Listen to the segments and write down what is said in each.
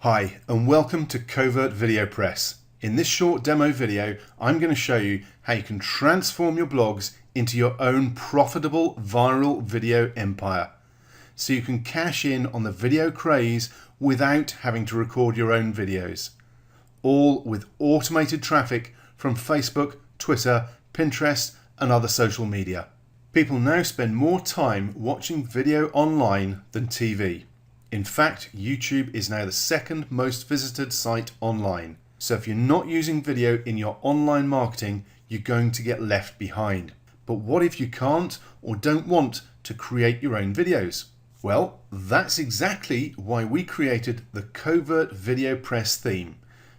Hi and welcome to Covert Video Press. In this short demo video, I'm going to show you how you can transform your blogs into your own profitable viral video empire. So you can cash in on the video craze without having to record your own videos. All with automated traffic from Facebook, Twitter, Pinterest and other social media. People now spend more time watching video online than TV. In fact, YouTube is now the second most visited site online. So if you're not using video in your online marketing, you're going to get left behind. But what if you can't or don't want to create your own videos? Well, that's exactly why we created the Covert Video Press theme.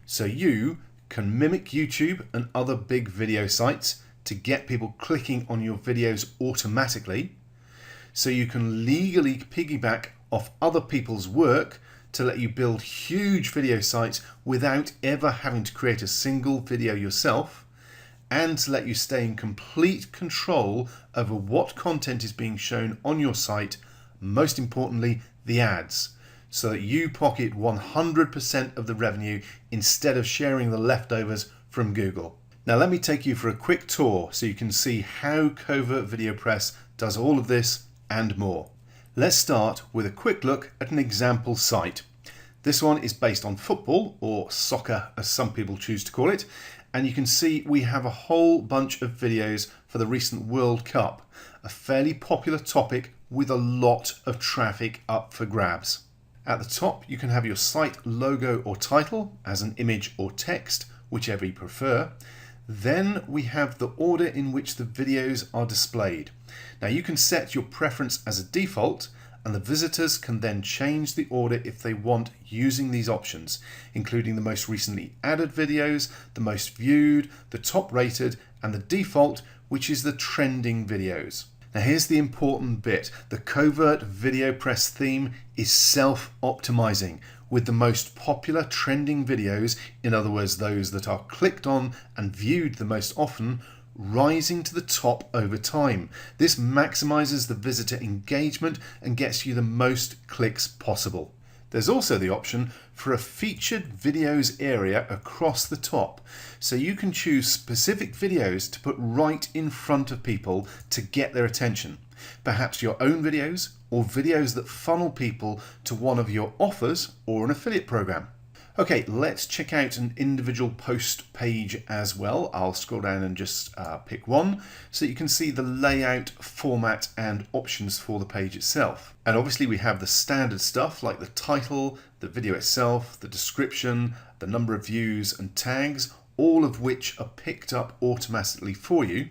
So you can mimic YouTube and other big video sites to get people clicking on your videos automatically. So you can legally piggyback off other people's work to let you build huge video sites without ever having to create a single video yourself, and to let you stay in complete control over what content is being shown on your site, most importantly the ads, so that you pocket 100% of the revenue instead of sharing the leftovers from Google. Now let me take you for a quick tour so you can see how Covert Video Press does all of this and more. Let's start with a quick look at an example site. This one is based on football, or soccer as some people choose to call it, and you can see we have a whole bunch of videos for the recent World Cup, a fairly popular topic with a lot of traffic up for grabs. At the top you can have your site logo or title as an image or text, whichever you prefer. Then we have the order in which the videos are displayed. Now you can set your preference as a default, and the visitors can then change the order if they want using these options, including the most recently added videos, the most viewed, the top rated, and the default, which is the trending videos. Now here's the important bit. The Covert Video Press theme is self-optimizing, with the most popular trending videos, in other words those that are clicked on and viewed the most often, rising to the top over time. This maximizes the visitor engagement and gets you the most clicks possible. There's also the option for a featured videos area across the top, so you can choose specific videos to put right in front of people to get their attention. Perhaps your own videos or videos that funnel people to one of your offers or an affiliate program. Okay, let's check out an individual post page as well. I'll scroll down and just pick one so you can see the layout, format and options for the page itself. And obviously we have the standard stuff like the title, the video itself, the description, the number of views and tags, all of which are picked up automatically for you.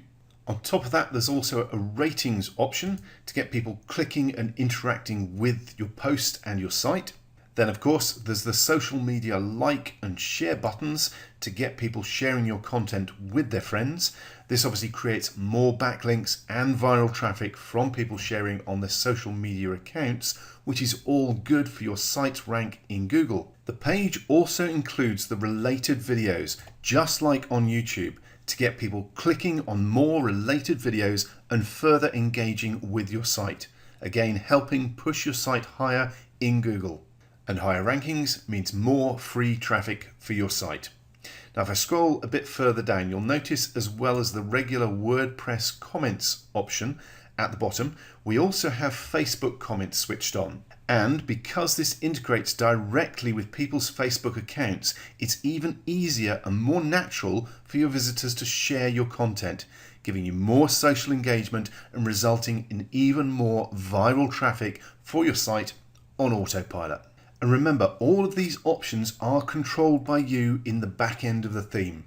On top of that, there's also a ratings option to get people clicking and interacting with your post and your site. Then of course there's the social media like and share buttons to get people sharing your content with their friends. This obviously creates more backlinks and viral traffic from people sharing on their social media accounts, which is all good for your site's rank in Google. The page also includes the related videos, just like on YouTube, to get people clicking on more related videos and further engaging with your site. Again, helping push your site higher in Google. And higher rankings means more free traffic for your site. Now if I scroll a bit further down, you'll notice, as well as the regular WordPress comments option at the bottom, we also have Facebook comments switched on. And because this integrates directly with people's Facebook accounts, it's even easier and more natural for your visitors to share your content, giving you more social engagement and resulting in even more viral traffic for your site on autopilot. And remember, all of these options are controlled by you in the back end of the theme.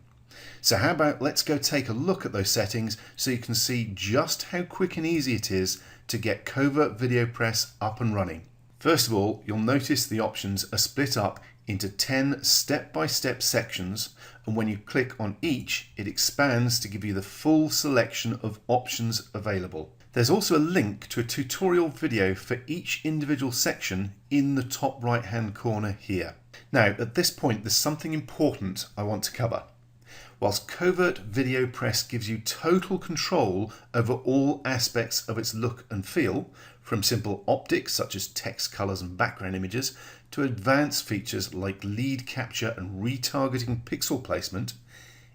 So how about let's go take a look at those settings so you can see just how quick and easy it is to get Covert Video Press up and running. First of all, you'll notice the options are split up into 10 step-by-step sections, and when you click on each, it expands to give you the full selection of options available. There's also a link to a tutorial video for each individual section in the top right hand corner here. Now at this point there's something important I want to cover. Whilst Covert Video Press gives you total control over all aspects of its look and feel, from simple optics such as text, colours and background images, to advanced features like lead capture and retargeting pixel placement,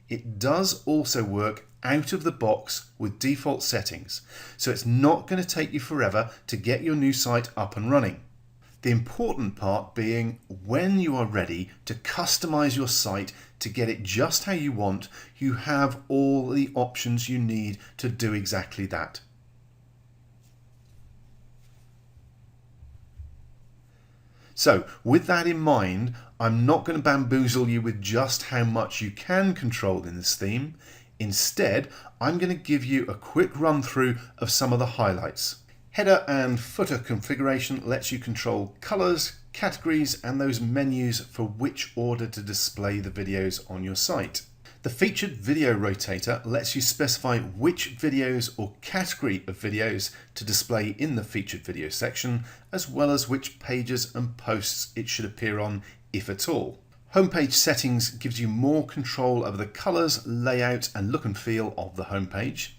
it does also work out of the box with default settings, so it's not going to take you forever to get your new site up and running. The important part being when you are ready to customize your site to get it just how you want, you have all the options you need to do exactly that. So with that in mind, I'm not going to bamboozle you with just how much you can control in this theme. Instead, I'm going to give you a quick run through of some of the highlights. Header and footer configuration lets you control colors, categories, and those menus for which order to display the videos on your site. The featured video rotator lets you specify which videos or category of videos to display in the featured video section, as well as which pages and posts it should appear on, if at all. Homepage settings gives you more control over the colors, layout, and look and feel of the homepage.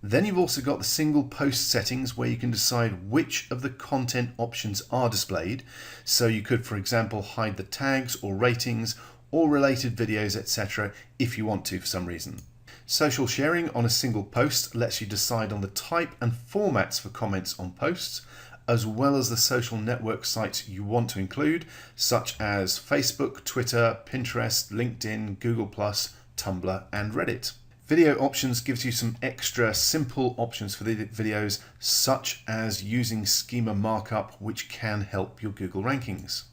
Then you've also got the single post settings where you can decide which of the content options are displayed. So you could, for example, hide the tags or ratings or related videos, etc. if you want to for some reason. Social sharing on a single post lets you decide on the type and formats for comments on posts, as well as the social network sites you want to include, such as Facebook, Twitter, Pinterest, LinkedIn, Google+, Tumblr, and Reddit. Video options gives you some extra simple options for the videos, such as using schema markup, which can help your Google rankings.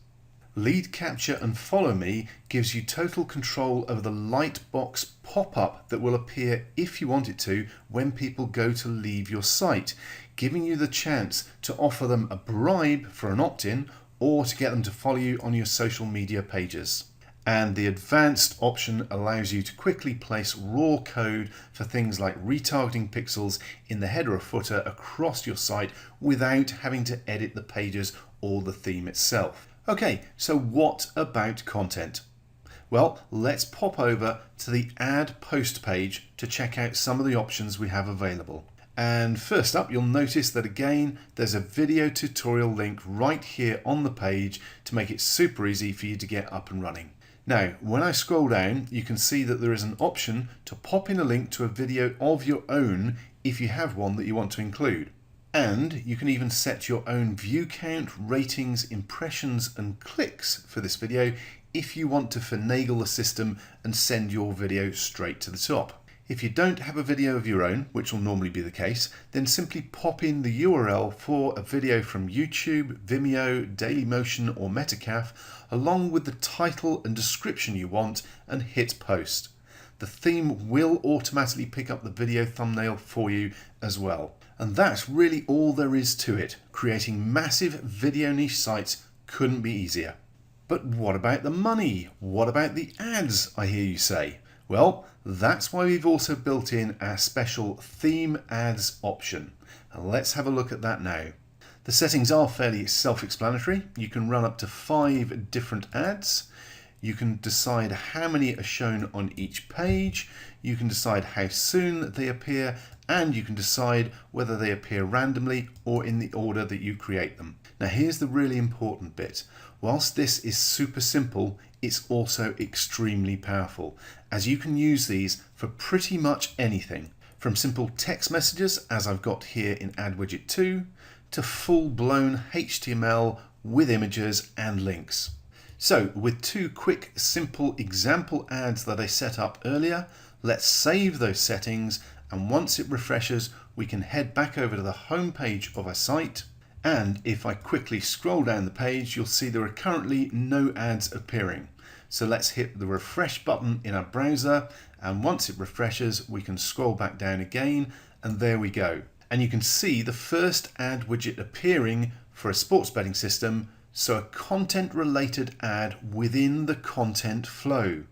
Lead capture and follow me gives you total control over the lightbox pop-up that will appear if you want it to when people go to leave your site, giving you the chance to offer them a bribe for an opt-in or to get them to follow you on your social media pages. And the advanced option allows you to quickly place raw code for things like retargeting pixels in the header or footer across your site without having to edit the pages or the theme itself. Okay, so what about content? Well, let's pop over to the Add Post page to check out some of the options we have available. And first up, you'll notice that again, there's a video tutorial link right here on the page to make it super easy for you to get up and running. Now, when I scroll down, you can see that there is an option to pop in a link to a video of your own if you have one that you want to include. And you can even set your own view count, ratings, impressions, and clicks for this video if you want to finagle the system and send your video straight to the top. If you don't have a video of your own, which will normally be the case, then simply pop in the URL for a video from YouTube, Vimeo, Dailymotion, or Metacaf, along with the title and description you want, and hit post. The theme will automatically pick up the video thumbnail for you as well. And that's really all there is to it. Creating massive video niche sites couldn't be easier. But what about the money? What about the ads, I hear you say? Well, that's why we've also built in our special theme ads option. And let's have a look at that now. The settings are fairly self-explanatory. You can run up to 5 different ads. You can decide how many are shown on each page. You can decide how soon they appear, and you can decide whether they appear randomly or in the order that you create them. Now here's the really important bit. Whilst this is super simple, it's also extremely powerful, as you can use these for pretty much anything, from simple text messages, as I've got here in AdWidget 2, to full-blown HTML with images and links. So with 2 quick, simple example ads that I set up earlier, let's save those settings, and once it refreshes, we can head back over to the home page of our site. And if I quickly scroll down the page, you'll see there are currently no ads appearing. So let's hit the refresh button in our browser, and once it refreshes, we can scroll back down again, and there we go. And you can see the first ad widget appearing for a sports betting system, so a content related ad within the content flow.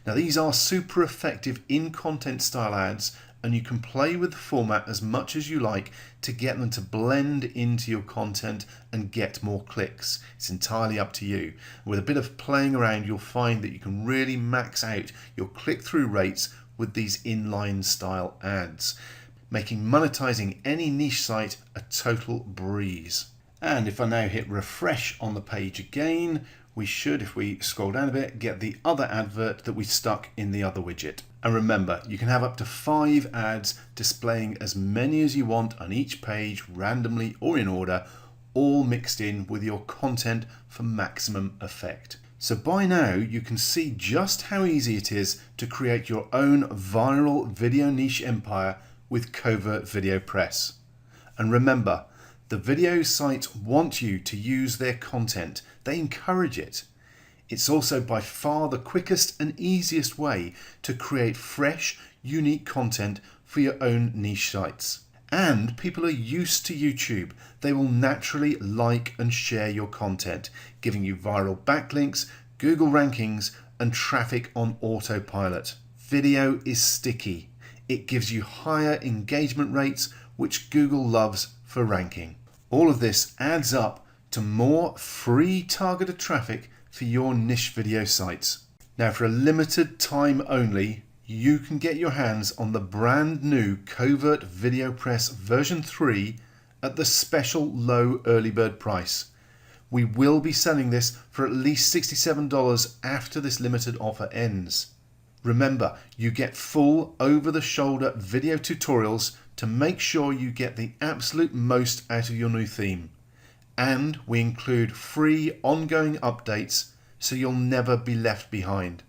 Now these are super effective in content style ads, and you can play with the format as much as you like to get them to blend into your content and get more clicks. It's entirely up to you. With a bit of playing around, you'll find that you can really max out your click-through rates with these inline style ads, making monetizing any niche site a total breeze. And if I now hit refresh on the page again, we should, if we scroll down a bit, get the other advert that we stuck in the other widget. And remember, you can have up to 5 ads displaying as many as you want on each page, randomly or in order, all mixed in with your content for maximum effect. So by now you can see just how easy it is to create your own viral video niche empire with Covert Video Press. And remember, the video sites want you to use their content. They encourage it. It's also by far the quickest and easiest way to create fresh, unique content for your own niche sites. And people are used to YouTube. They will naturally like and share your content, giving you viral backlinks, Google rankings, and traffic on autopilot. Video is sticky. It gives you higher engagement rates, which Google loves for ranking. All of this adds up to more free targeted traffic for your niche video sites. Now, for a limited time only, you can get your hands on the brand new Covert Video Press version 3 at the special low early bird price. We will be selling this for at least $67 after this limited offer ends. Remember, you get full over-the-shoulder video tutorials to make sure you get the absolute most out of your new theme. And we include free ongoing updates so you'll never be left behind.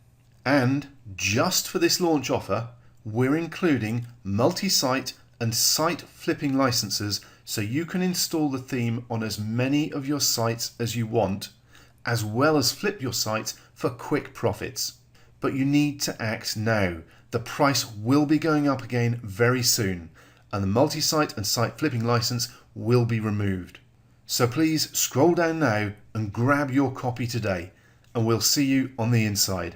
And just for this launch offer, we're including multi-site and site flipping licenses so you can install the theme on as many of your sites as you want, as well as flip your sites for quick profits. But you need to act now. The price will be going up again very soon, and the multi-site and site flipping license will be removed. So please scroll down now and grab your copy today, and we'll see you on the inside.